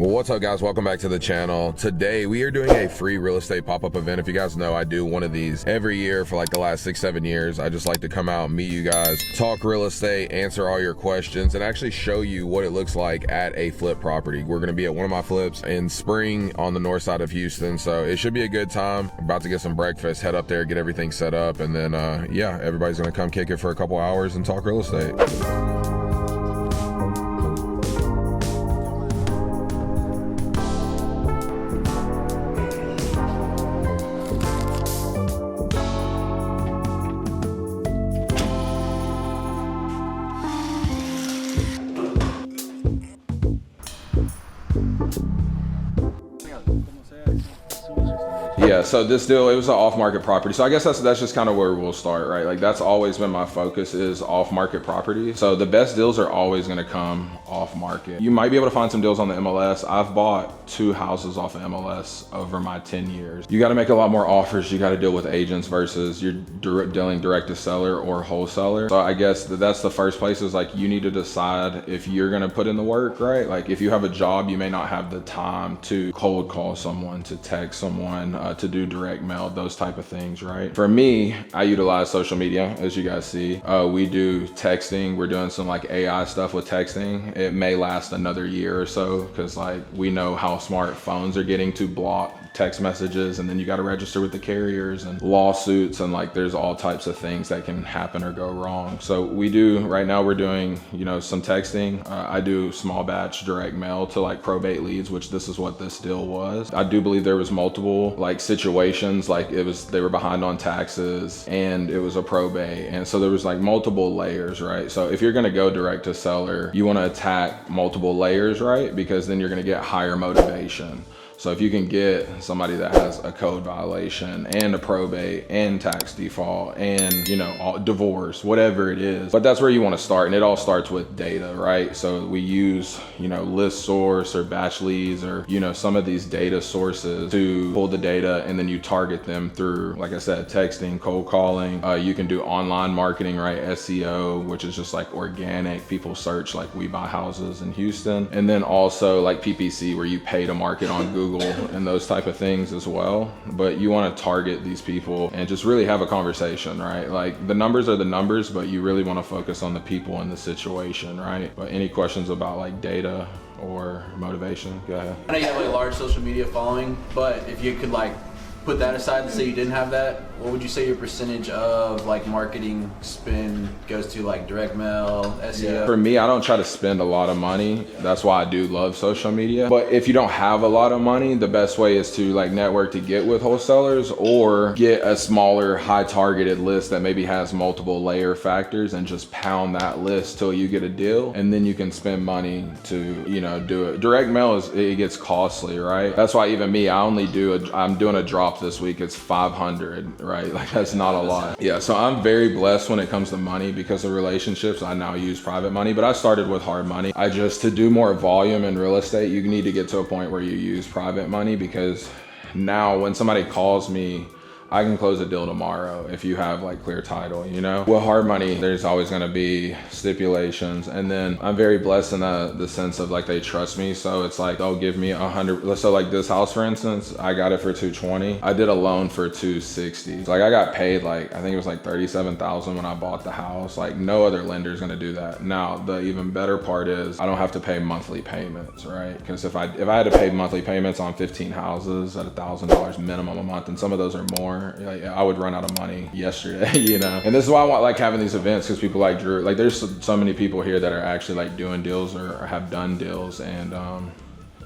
What's up, guys? Welcome back to the channel. Today we are doing a free real estate pop-up event. If you guys know, I do one of these every year for like the last 6-7 years. I just like to come out, meet you guys, talk real estate, answer all your questions, and actually show you what it looks like at a flip property. We're going to be at one of my flips in spring on the north side of Houston, so it should be a good time. I'm about to get some breakfast, head up there, get everything set up, and then yeah, everybody's going to come kick it for a couple hours and talk real estate. Yeah, so this deal, it was an off-market property. So I guess that's just kind of where we'll start, right? Like that's always been my focus, is off-market property. So the best deals are always gonna come off-market. You might be able to find some deals on the MLS. I've bought 2 houses off of MLS over my 10 years. You gotta make a lot more offers. You gotta deal with agents versus you're dealing direct to seller or wholesaler. So I guess that's the first place, is like you need to decide if you're gonna put in the work, right? Like if you have a job, you may not have the time to cold call someone, to text someone, to do direct mail, those type of things, right? For me, I utilize social media, as you guys see. We do texting. We're doing some like AI stuff with texting. It may last another year or so, because like we know how smart phones are getting to block text messages, and then you got to register with the carriers and lawsuits, and like there's all types of things that can happen or go wrong. So we do, right now we're doing, you know, some texting. I do small batch direct mail to like probate leads, which this is what this deal was. I do believe there was multiple like situations, like they were behind on taxes and it was a probate, and so there was like multiple layers, right? So if you're going to go direct to seller, you want to attack multiple layers, right? Because then you're going to get higher motivation. So if you can get somebody that has a code violation and a probate and tax default and, you know, divorce, whatever it is, but that's where you want to start. And it all starts with data, right? So we use, you know, list source or BatchLeads or, you know, some of these data sources to pull the data, and then you target them through, like I said, texting, cold calling. You can do online marketing, right? SEO, which is just like organic. People search like we buy houses in Houston. And then also like PPC, where you pay to market on Google and those type of things as well. But you want to target these people and just really have a conversation, right? Like the numbers are the numbers, but you really want to focus on the people in the situation, right? But any questions about like data or motivation, go ahead. I know you have like a large social media following, but if you could like put that aside and say you didn't have that, what would you say your percentage of like marketing spend goes to, like direct mail, SEO? Yeah. For me, I don't try to spend a lot of money. That's why I do love social media. But if you don't have a lot of money, the best way is to like network to get with wholesalers, or get a smaller, high targeted list that maybe has multiple layer factors, and just pound that list till you get a deal. And then you can spend money to, you know, do it. Direct mail it gets costly, right? That's why even me, I'm doing a drop this week. It's 500, right? Like that's not a lot. Yeah, so I'm very blessed when it comes to money because of relationships. I now use private money, but I started with hard money. To do more volume in real estate, you need to get to a point where you use private money, because now when somebody calls me, I can close a deal tomorrow if you have like clear title, you know? With hard money, there's always gonna be stipulations. And then I'm very blessed in the sense of like they trust me. So it's like they'll give me 100. So like this house, for instance, I got it for 220. I did a loan for 260. So like I got paid like, I think it was like 37,000 when I bought the house. Like no other lender is gonna do that. Now, the even better part is I don't have to pay monthly payments, right? Because if I had to pay monthly payments on 15 houses at $1,000 minimum a month, and some of those are more, like I would run out of money yesterday, you know? And this is why I want like having these events, because people like Drew, like there's so many people here that are actually like doing deals or have done deals. And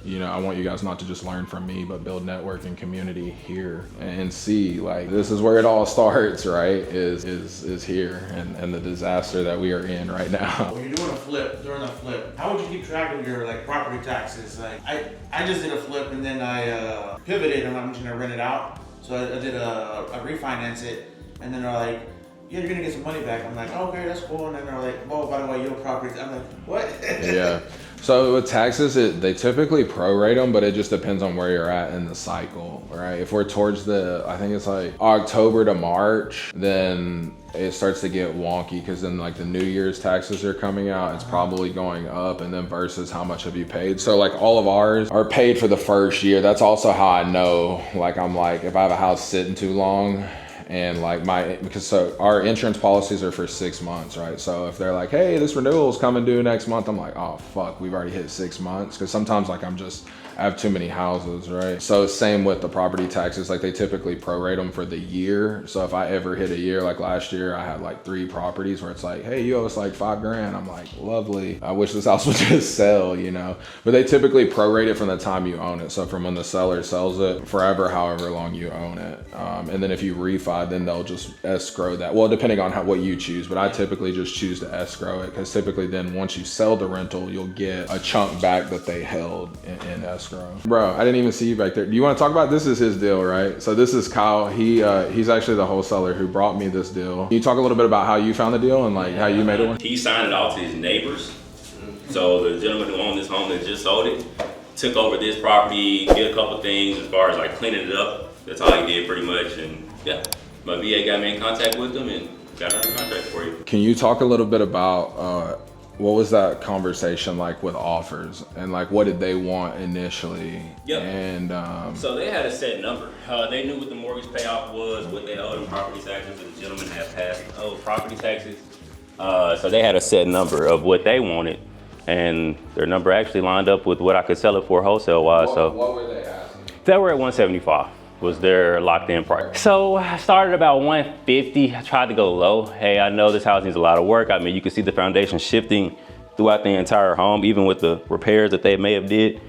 you know, I want you guys not to just learn from me, but build network and community here and see like this is where it all starts, right? Is here, and the disaster that we are in right now. When you're doing a flip, during a flip, how would you keep track of your like property taxes? Like I just did a flip, and then I pivoted, and I'm just gonna rent it out. So I did a refinance it, and then they're like, yeah, you're gonna get some money back. I'm like, okay, that's cool. And then they're like, oh, by the way, your property. I'm like, what? Yeah. So with taxes, they typically prorate them, but it just depends on where you're at in the cycle, right? If we're towards I think it's like October to March, then it starts to get wonky because then like the New Year's taxes are coming out, it's probably going up, and then versus how much have you paid. So like all of ours are paid for the first year. That's also how I know, like I'm like, if I have a house sitting too long, and like because so our insurance policies are for 6 months, right? So if they're like, hey, this renewal is coming due next month, I'm like, oh fuck, we've already hit 6 months. Because sometimes like I have too many houses, right? So same with the property taxes, like they typically prorate them for the year. So if I ever hit a year, like last year I had like 3 properties where it's like, hey, you owe us like $5,000. I'm like, lovely, I wish this house would just sell, you know? But they typically prorate it from the time you own it. So from when the seller sells it forever, however long you own it. And then if you refi, then they'll just escrow that. Well, depending on what you choose, but I typically just choose to escrow it, because typically then once you sell the rental, you'll get a chunk back that they held in escrow. Bro, I didn't even see you back there. Do you want to talk about, this is his deal, right? So this is Kyle. He's actually the wholesaler who brought me this deal. Can you talk a little bit about how you found the deal and like how you made it work? He signed it off to his neighbors. So the gentleman who owned this home that just sold it took over this property, did a couple things as far as like cleaning it up. That's all he did pretty much. And yeah, my VA got me in contact with him and got under contract for you. Can you talk a little bit about what was that conversation like with offers, and like what did they want initially? Yep. And so they had a set number. They knew what the mortgage payoff was, what they owed in property taxes, and the gentleman had passed property taxes. So they had a set number of what they wanted, and their number actually lined up with what I could sell it for wholesale wise. what were they asking? They were at 175. Was their locked in price. So I started about 150. I tried to go low. Hey, I know this house needs a lot of work. I mean, you can see the foundation shifting throughout the entire home, even with the repairs that they may have did,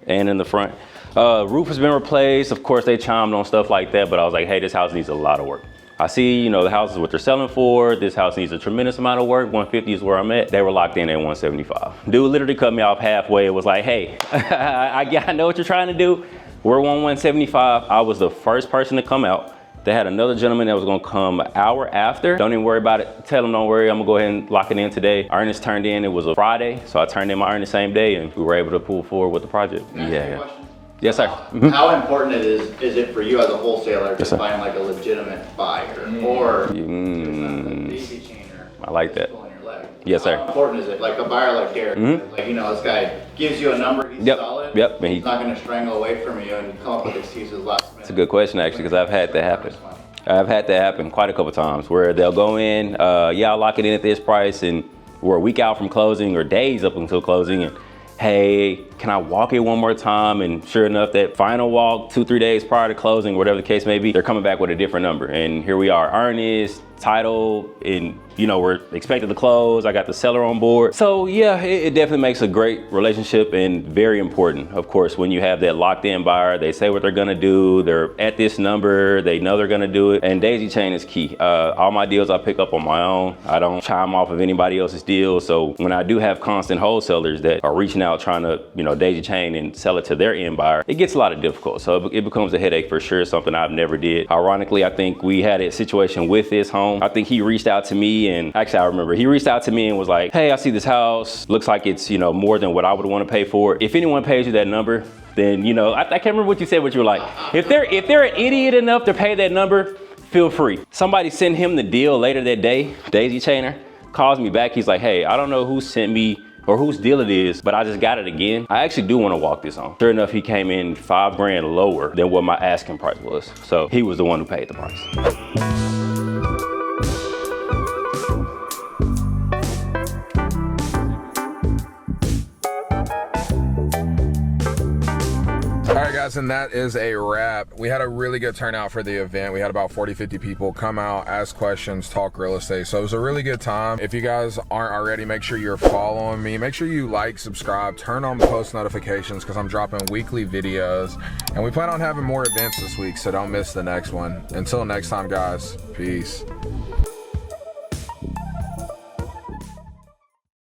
and in the front. Roof has been replaced. Of course, they chimed on stuff like that, but I was like, hey, this house needs a lot of work. I see, you know, the house is what they're selling for. This house needs a tremendous amount of work. 150 is where I'm at. They were locked in at 175. Dude literally cut me off halfway. It was like, hey, I know what you're trying to do. We're 175. I was the first person to come out. They had another gentleman that was gonna come an hour after. Don't even worry about it. Tell them don't worry, I'm gonna go ahead and lock it in today. Earnest turned in, it was a Friday, so I turned in my earnest same day and we were able to pull forward with the project. Can I ask you a question? Yes, sir. How important is it for you as a wholesaler to Yes, sir. find like a legitimate buyer or just a daisy chainer? I like that. pulling your leg? Yes, sir. How important is it? Like a buyer like Derek, like, you know, this guy gives you a number, he's Yep, solid. yep, and He's not gonna strangle away from you and come up with excuses last minute. It's a good question actually, because I've had that happen. I've had that happen quite a couple times where they'll go in, yeah, I'll lock it in at this price, and we're a week out from closing or days up until closing, and hey, can I walk it one more time? And sure enough, that final walk 2-3 days prior to closing, whatever the case may be, they're coming back with a different number. And here we are, earnest, title, and you know, we're expected to close. I got the seller on board. So yeah, it definitely makes a great relationship and very important. Of course, when you have that locked in buyer, they say what they're gonna do. They're at this number, they know they're gonna do it. And daisy chain is key. All my deals I pick up on my own. I don't chime off of anybody else's deals. So when I do have constant wholesalers that are reaching out trying to, you know, daisy chain and sell it to their end buyer, it gets a lot of difficult. So it becomes a headache for sure, something I've never did. Ironically, I think we had a situation with this home. I think he reached out to me, and actually I remember he reached out to me and was like, hey, I see this house. Looks like it's, you know, more than what I would want to pay for. If anyone pays you that number, then, you know, I can't remember what you said, but you were like, if they're an idiot enough to pay that number, feel free. Somebody sent him the deal later that day, daisy chainer, calls me back. He's like, hey, I don't know who sent me or whose deal it is, but I just got it again. I actually do want to walk this on. Sure enough, he came in $5,000 lower than what my asking price was. So he was the one who paid the price. All right, guys, and that is a wrap. We had a really good turnout for the event. We had about 40-50 people come out, ask questions, talk real estate. So it was a really good time. If you guys aren't already, make sure you're following me. Make sure you like, subscribe, turn on post notifications, because I'm dropping weekly videos. And we plan on having more events this week, so don't miss the next one. Until next time, guys, peace.